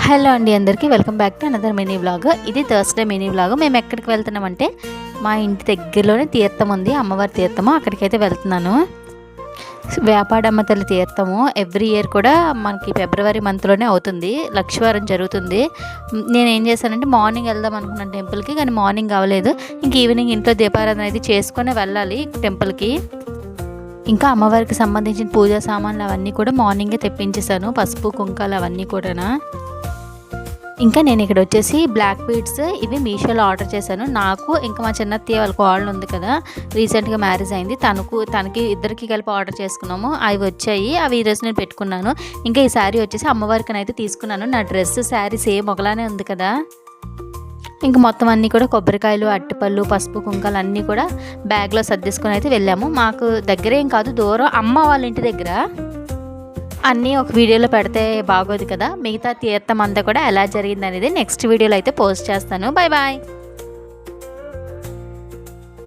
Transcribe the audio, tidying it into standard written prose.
Hello అండి, అందరికీ welcome back to another mini vlog. ఇది థర్స్డే మినీ వ్లాగ్. మేము ఎక్కడికి వెళ్తున్నామంటే మా ఇంటి దగ్గరలోనే తీర్థం ఉంది, అమ్మవారి తీర్థము. అక్కడికైతే వెళ్తున్నాను. వేపాడమ్మ తల్లి తీర్థము ఎవ్రీ ఇయర్ కూడా మనకి ఫిబ్రవరి మంత్లోనే అవుతుంది. లక్షవారం జరుగుతుంది. నేను ఏం చేశానంటే మార్నింగ్ వెళ్దాం అనుకున్నాను టెంపుల్కి, కానీ మార్నింగ్ అవ్వలేదు. ఇంక ఈవినింగ్ ఇంట్లో దీపారాధన అయితే చేసుకొని వెళ్ళాలి టెంపుల్కి. ఇంకా అమ్మవారికి సంబంధించిన పూజా సామాన్లు అవన్నీ కూడా మార్నింగే తెప్పించేసాను, పసుపు కుంకాలు అవన్నీ కూడా. ఇంకా నేను ఇక్కడ వచ్చేసి బ్లాక్ బీడ్స్ ఇవి మీషోలో ఆర్డర్ చేశాను. నాకు ఇంకా మా చిన్నత్తయ్య వాళ్ళ కోడలు ఉంది కదా, రీసెంట్గా మ్యారేజ్ అయింది, తనకి ఇద్దరికి కలిపి ఆర్డర్ చేసుకున్నాము. అవి వచ్చాయి. అవి ఈరోజు నేను పెట్టుకున్నాను. ఇంకా ఈ శారీ వచ్చేసి అమ్మవారికి అయితే తీసుకున్నాను. నా డ్రెస్ శారీ సేమ్ ఒకలానే ఉంది కదా. ఇంక మొత్తం అన్నీ కూడా కొబ్బరికాయలు, అట్టిపళ్ళు, పసుపు కుంకాలు అన్నీ కూడా బ్యాగ్లో సర్దేసుకొని అయితే వెళ్ళాము. మాకు దగ్గరేం కాదు, దూరం, అమ్మ వాళ్ళ ఇంటి దగ్గర. అన్నీ ఒక వీడియోలో పెడితే బాగోదు కదా. మిగతా తీర్థం అంతా కూడా ఎలా జరిగింది అనేది నెక్స్ట్ వీడియోలో అయితే పోస్ట్ చేస్తాను. Bye bye.